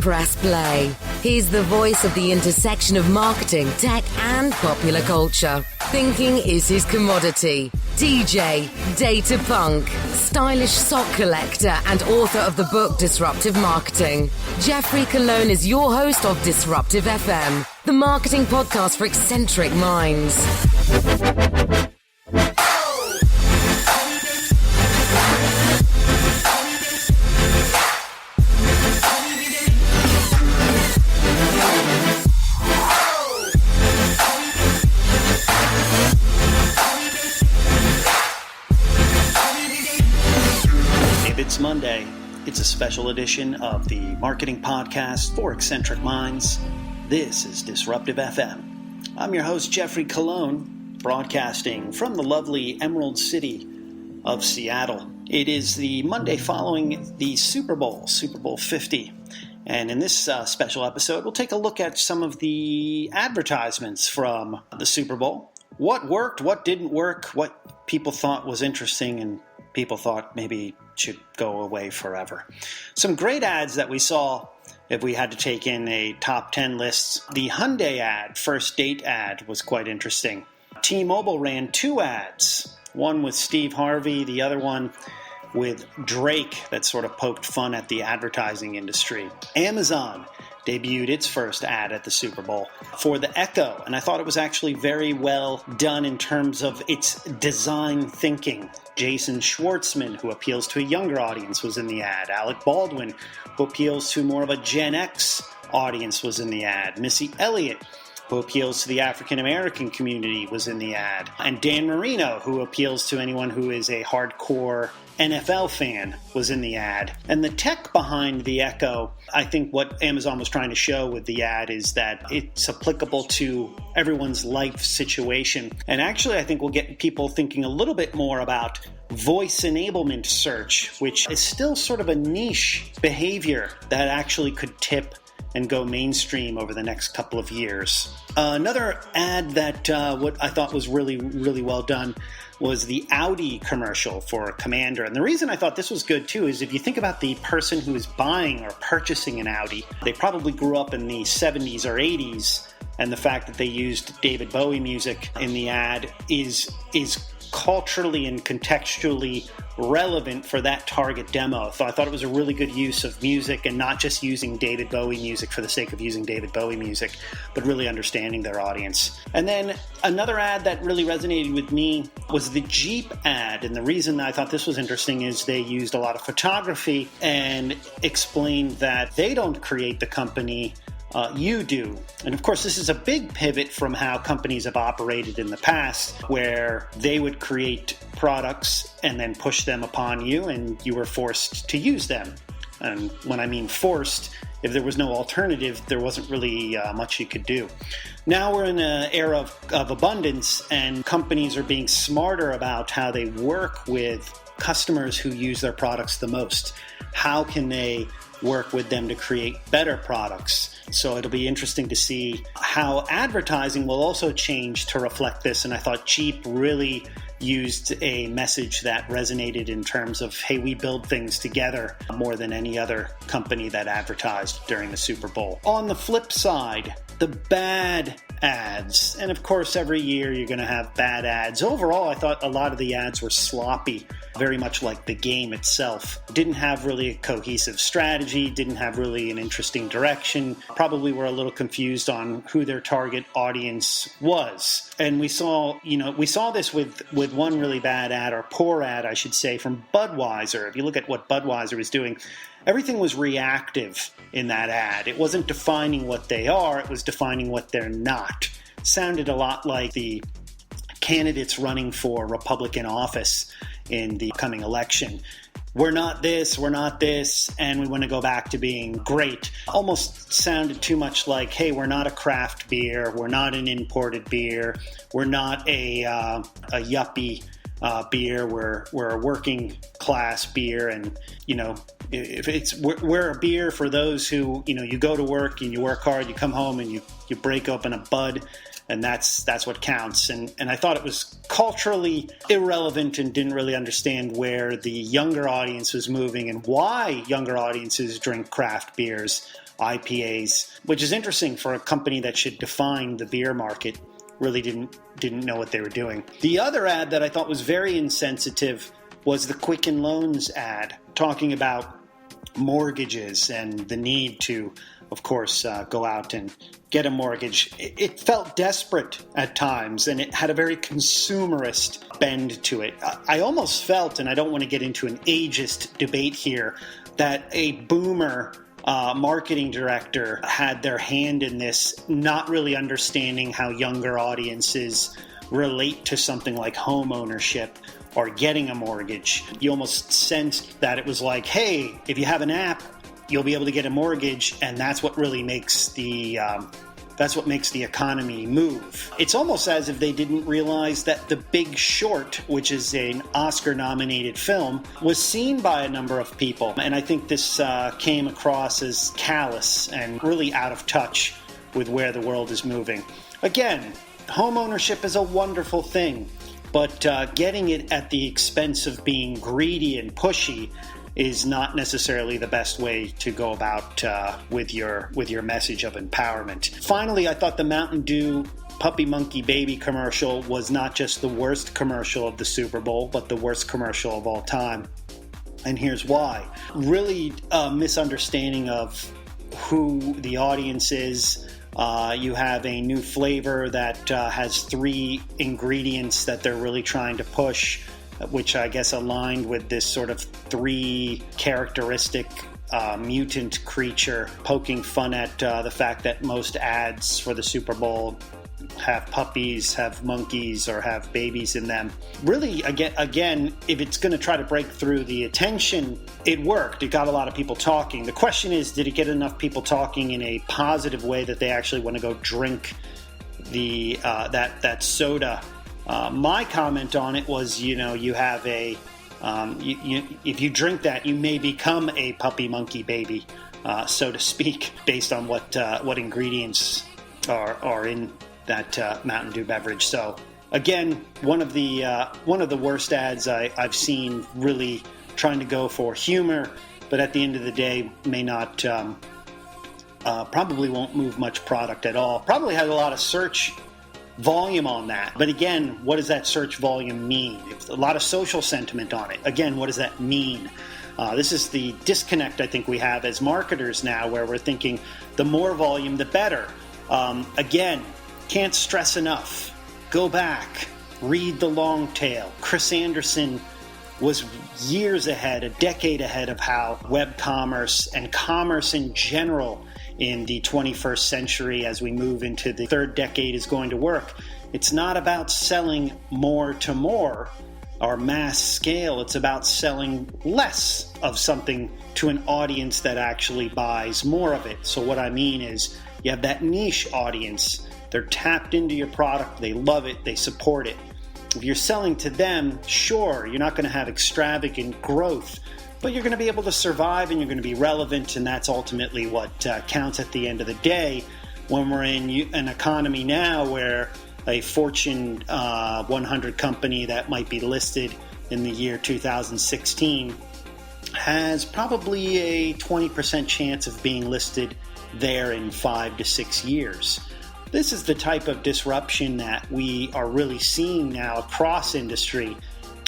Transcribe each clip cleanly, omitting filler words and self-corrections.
Press play. He's the voice of the intersection of marketing, tech, and popular culture. Thinking is his commodity. DJ, data punk, stylish sock collector, and author of the book Disruptive Marketing. Jeffrey Cologne is your host of Disruptive FM, the marketing podcast for eccentric minds. It's Monday. It's a special edition of the marketing podcast for eccentric minds. This is Disruptive FM. I'm your host, Jeffrey Cologne, broadcasting from the lovely Emerald City of Seattle. It is the Monday following the Super Bowl 50. And in this special episode, we'll take a look at some of the advertisements from the Super Bowl. What worked, what didn't work, what people thought was interesting, and people thought maybe should go away forever. Some great ads that we saw if we had to take in a top 10 list. The Hyundai ad, first date ad, was quite interesting. T-Mobile ran two ads, one with Steve Harvey, the other one with Drake, that sort of poked fun at the advertising industry. Amazon debuted its first ad at the Super Bowl for the Echo, and I thought it was actually very well done in terms of its design thinking. Jason Schwartzman, who appeals to a younger audience, was in the ad. Alec Baldwin, who appeals to more of a Gen X audience, was in the ad. Missy Elliott, who appeals to the African American community, was in the ad. And Dan Marino, who appeals to anyone who is a hardcore NFL fan, was in the ad. And the tech behind the Echo, I think what Amazon was trying to show with the ad is that it's applicable to everyone's life situation. And actually, I think we'll get people thinking a little bit more about voice enablement search, which is still sort of a niche behavior that actually could tip and go mainstream over the next couple of years. Another ad that what I thought was really well done was the Audi commercial for Commander. And the reason I thought this was good too is if you think about the person who is buying or purchasing an Audi, they probably grew up in the 70s or 80s, and the fact that they used David Bowie music in the ad is culturally and contextually relevant for that target demo. So I thought it was a really good use of music, and not just using David Bowie music for the sake of using David Bowie music, but really understanding their audience. And then another ad that really resonated with me was the Jeep ad. And the reason I thought this was interesting is they used a lot of photography and explained that they don't create the company, you do. And of course, this is a big pivot from how companies have operated in the past, where they would create products and then push them upon you, and you were forced to use them. And when I mean forced, if there was no alternative, there wasn't really much you could do. Now we're in an era of abundance, and companies are being smarter about how they work with customers who use their products the most. How can they work with them to create better products? So it'll be interesting to see how advertising will also change to reflect this. And I thought Jeep really used a message that resonated in terms of, hey, we build things together, more than any other company that advertised during the Super Bowl. On the flip side, the bad ads. And of course, every year you're going to have bad ads. Overall, I thought a lot of the ads were sloppy, very much like the game itself. Didn't have really a cohesive strategy, didn't have really an interesting direction, probably were a little confused on who their target audience was. And we saw this with one really bad ad, or poor ad, I should say, from Budweiser. If you look at what Budweiser was doing, everything was reactive in that ad. It wasn't defining what they are, it was defining what they're not. Sounded a lot like the candidates running for Republican office in the coming election. We're not this, and we want to go back to being great. Almost sounded too much like, hey, we're not a craft beer, we're not an imported beer, we're not a yuppie beer, we're a working class beer, and if we're a beer for those who you go to work and you work hard, you come home and you break open a Bud and that's what counts. And I thought it was culturally irrelevant and didn't really understand where the younger audience was moving and why younger audiences drink craft beers, IPAs, which is interesting for a company that should define the beer market. Really didn't know what they were doing. The other ad that I thought was very insensitive was the Quicken Loans ad, talking about mortgages and the need to, of course, go out and get a mortgage. It felt desperate at times, and it had a very consumerist bend to it. I almost felt, and I don't want to get into an ageist debate here, that a boomer marketing director had their hand in this, not really understanding how younger audiences relate to something like home ownership or getting a mortgage. You almost sensed that it was like, hey, if you have an app, you'll be able to get a mortgage, and that's what really makes the economy move. It's almost as if they didn't realize that The Big Short, which is an Oscar-nominated film, was seen by a number of people. And I think this came across as callous and really out of touch with where the world is moving. Again, home ownership is a wonderful thing, but getting it at the expense of being greedy and pushy is not necessarily the best way to go about with your message of empowerment. Finally, I thought the Mountain Dew Puppy Monkey Baby commercial was not just the worst commercial of the Super Bowl, but the worst commercial of all time. And here's why. Really a misunderstanding of who the audience is. You have a new flavor that has 3 ingredients that they're really trying to push, which I guess aligned with this sort of 3 characteristic mutant creature, poking fun at the fact that most ads for the Super Bowl have puppies, have monkeys, or have babies in them. Really, again, if it's going to try to break through the attention, it worked. It got a lot of people talking. The question is, did it get enough people talking in a positive way that they actually want to go drink that soda? My comment on it was, you have a, if you drink that, you may become a puppy monkey baby, so to speak, based on what ingredients are in that Mountain Dew beverage. So again, one of the worst ads I've seen, really trying to go for humor, but at the end of the day may not, probably won't move much product at all. Probably has a lot of search volume on that. But again, what does that search volume mean? It's a lot of social sentiment on it. Again, what does that mean? This is the disconnect I think we have as marketers now, where we're thinking the more volume, the better. Again, can't stress enough. Go back, read the long tail. Chris Anderson was years ahead, a decade ahead of how web commerce and commerce in general in the 21st century, as we move into the 3rd decade, is going to work. It's not about selling more to more or mass scale. It's about selling less of something to an audience that actually buys more of it. So what I mean is, you have that niche audience. They're tapped into your product. They love it. They support it. If you're selling to them, sure, you're not going to have extravagant growth, but you're going to be able to survive and you're going to be relevant, and that's ultimately what counts at the end of the day. When we're in an economy now where a Fortune 100 company that might be listed in the year 2016 has probably a 20% chance of being listed there in 5 to 6 years. This is the type of disruption that we are really seeing now across industry.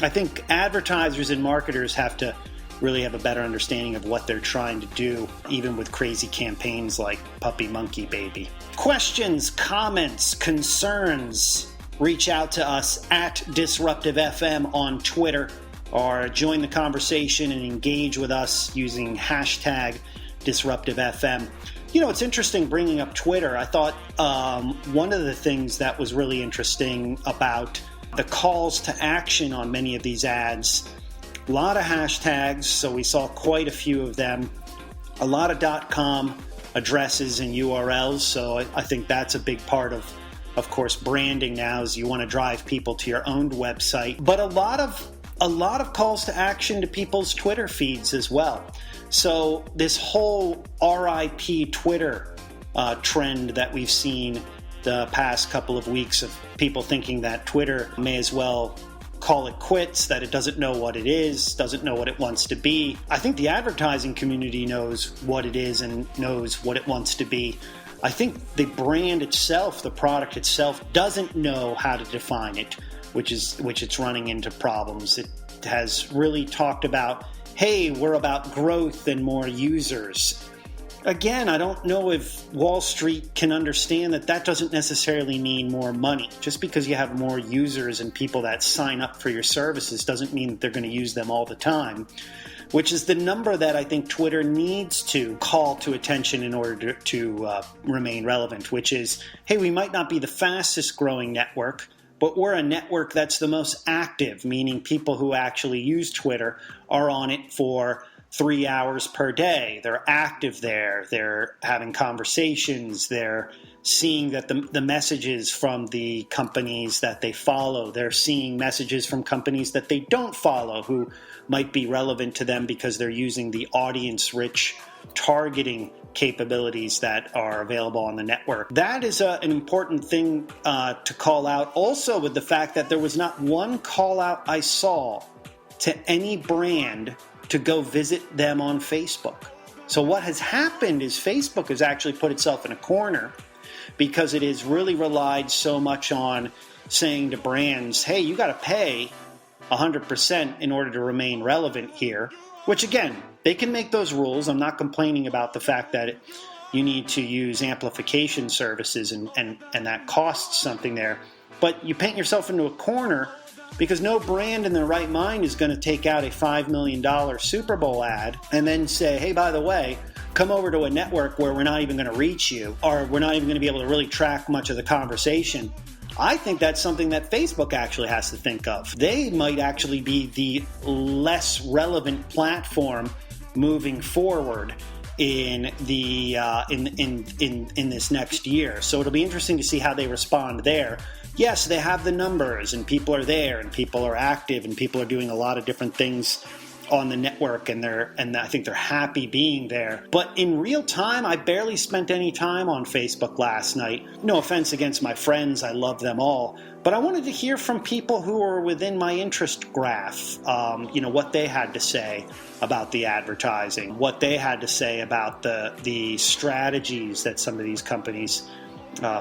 I think advertisers and marketers have to really have a better understanding of what they're trying to do, even with crazy campaigns like Puppy Monkey Baby. Questions, comments, concerns, reach out to us at Disruptive FM on Twitter, or join the conversation and engage with us using hashtag Disruptive FM. It's interesting bringing up Twitter. I thought one of the things that was really interesting about the calls to action on many of these ads, a lot of hashtags, so we saw quite a few of them, a lot of .com addresses and URLs, so I think that's a big part of course, branding now, is you want to drive people to your own website, but a lot of calls to action to people's Twitter feeds as well. So this whole RIP Twitter trend that we've seen the past couple of weeks of people thinking that Twitter may as well call it quits, that it doesn't know what it is, doesn't know what it wants to be. I think the advertising community knows what it is and knows what it wants to be. I think the brand itself, the product itself, doesn't know how to define it, which it's running into problems. It has really talked about, hey, we're about growth and more users. Again, I don't know if Wall Street can understand that doesn't necessarily mean more money. Just because you have more users and people that sign up for your services doesn't mean that they're going to use them all the time, which is the number that I think Twitter needs to call to attention in order to remain relevant, which is, hey, we might not be the fastest growing network, but we're a network that's the most active, meaning people who actually use Twitter are on it for 3 hours per day. They're active there. They're having conversations. They're seeing that the messages from the companies that they follow. They're seeing messages from companies that they don't follow who might be relevant to them because they're using the audience-rich targeting capabilities that are available on the network. That is an important thing to call out. Also, with the fact that there was not one call out I saw to any brand to go visit them on Facebook. So what has happened is Facebook has actually put itself in a corner because it has really relied so much on saying to brands, hey, you got to pay 100% in order to remain relevant here, which again, they can make those rules. I'm not complaining about the fact that you need to use amplification services and that costs something there, but you paint yourself into a corner because no brand in their right mind is going to take out a $5 million Super Bowl ad and then say, hey, by the way, come over to a network where we're not even going to reach you, or we're not even going to be able to really track much of the conversation. I think that's something that Facebook actually has to think of. They might actually be the less relevant platform moving forward in the in this next year. So it'll be interesting to see how they respond there. Yes, they have the numbers and people are there and people are active and people are doing a lot of different things on the network and I think they're happy being there. But in real time, I barely spent any time on Facebook last night. No offense against my friends, I love them all. But I wanted to hear from people who are within my interest graph, what they had to say about the advertising, what they had to say about the strategies that some of these companies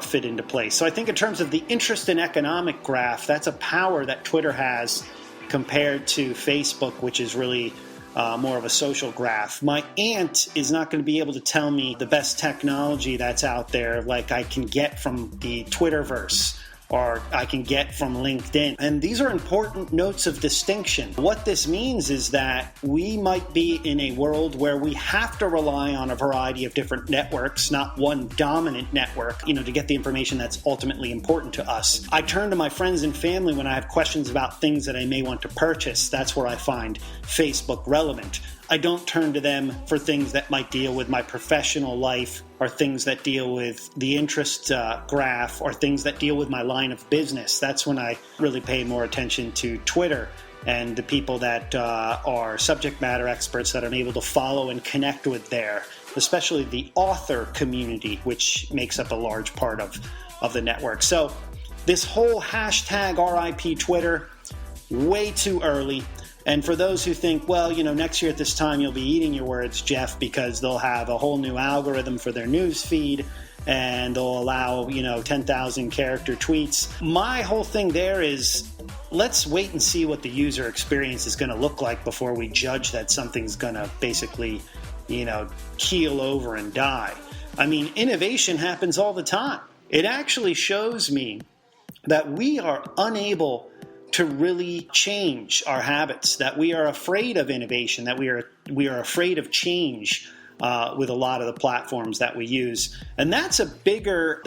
fit into place. So I think in terms of the interest and economic graph, that's a power that Twitter has compared to Facebook, which is really more of a social graph. My aunt is not going to be able to tell me the best technology that's out there like I can get from the Twitterverse or I can get from LinkedIn. And these are important notes of distinction. What this means is that we might be in a world where we have to rely on a variety of different networks, not one dominant network, to get the information that's ultimately important to us. I turn to my friends and family when I have questions about things that I may want to purchase. That's where I find Facebook relevant. I don't turn to them for things that might deal with my professional life or things that deal with the interest graph or things that deal with my line of business. That's when I really pay more attention to Twitter and the people that are subject matter experts that I'm able to follow and connect with there, especially the author community, which makes up a large part of the network. So this whole hashtag RIP Twitter, way too early. And for those who think, well, next year at this time you'll be eating your words, Jeff, because they'll have a whole new algorithm for their news feed and they'll allow, 10,000 character tweets. My whole thing there is let's wait and see what the user experience is going to look like before we judge that something's going to basically, keel over and die. I mean, innovation happens all the time. It actually shows me that we are unable to really change our habits, that we are afraid of innovation, that we are afraid of change with a lot of the platforms that we use. And that's a bigger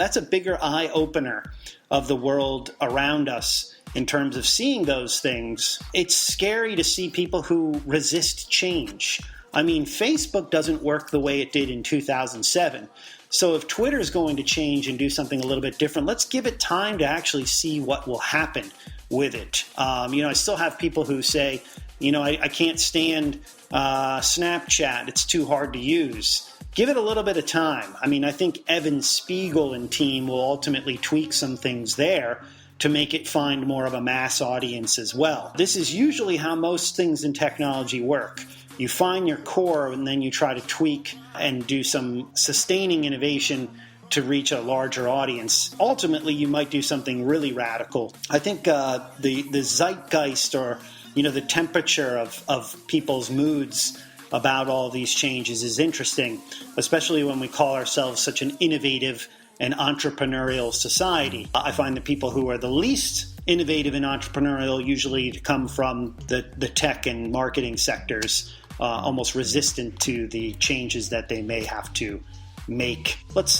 eye opener of the world around us in terms of seeing those things. It's scary to see people who resist change. I mean, Facebook doesn't work the way it did in 2007. So if Twitter is going to change and do something a little bit different, let's give it time to actually see what will happen with it. I still have people who say, I can't stand Snapchat. It's too hard to use. give it a little bit of time. I mean, I think Evan Spiegel and team will ultimately tweak some things there to make it find more of a mass audience as well. This is usually how most things in technology work. You find your core and then you try to tweak and do some sustaining innovation to reach a larger audience. Ultimately, you might do something really radical. I think the zeitgeist, or the temperature of people's moods about all these changes is interesting, especially when we call ourselves such an innovative and entrepreneurial society. I find the people who are the least innovative and entrepreneurial usually come from the tech and marketing sectors, almost resistant to the changes that they may have to make. Let's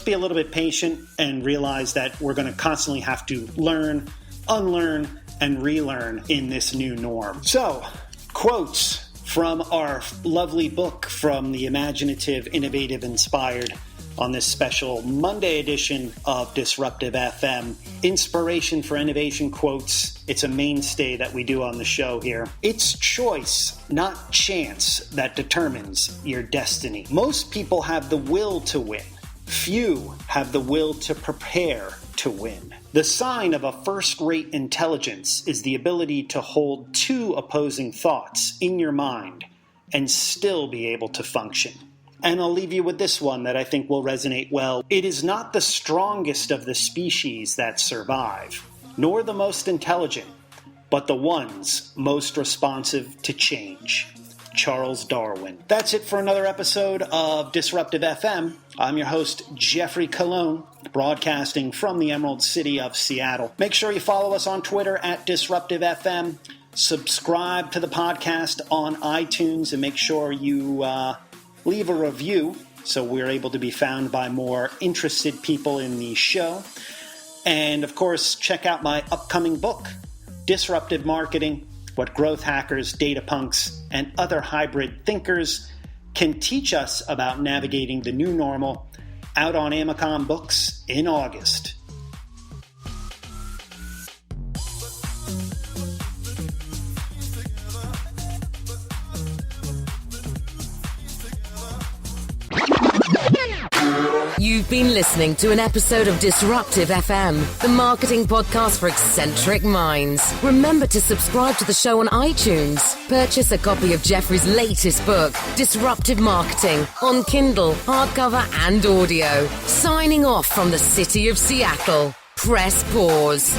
be a little bit patient and realize that we're going to constantly have to learn, unlearn, and relearn in this new norm. So, quotes from our lovely book from the imaginative, innovative, inspired on this special Monday edition of Disruptive FM. Inspiration for Innovation quotes. It's a mainstay that we do on the show here. It's choice, not chance, that determines your destiny. Most people have the will to win. Few have the will to prepare to win. The sign of a first-rate intelligence is the ability to hold two opposing thoughts in your mind and still be able to function. And I'll leave you with this one that I think will resonate well. It is not the strongest of the species that survive, nor the most intelligent, but the ones most responsive to change. Charles Darwin. That's it for another episode of Disruptive FM. I'm your host, Jeffrey Cologne, broadcasting from the Emerald City of Seattle. Make sure you follow us on Twitter at Disruptive FM. Subscribe to the podcast on iTunes and make sure you leave a review so we're able to be found by more interested people in the show. And of course, check out my upcoming book, Disruptive Marketing: What Growth Hackers, Data Punks, and Other Hybrid Thinkers Can Teach Us About Navigating the New Normal, out on Amazon Books in August. You've been listening to an episode of Disruptive FM, the marketing podcast for eccentric minds. Remember to subscribe to the show on iTunes. Purchase a copy of Jeffrey's latest book, Disruptive Marketing, on Kindle, hardcover, and audio. Signing off from the city of Seattle. Press pause.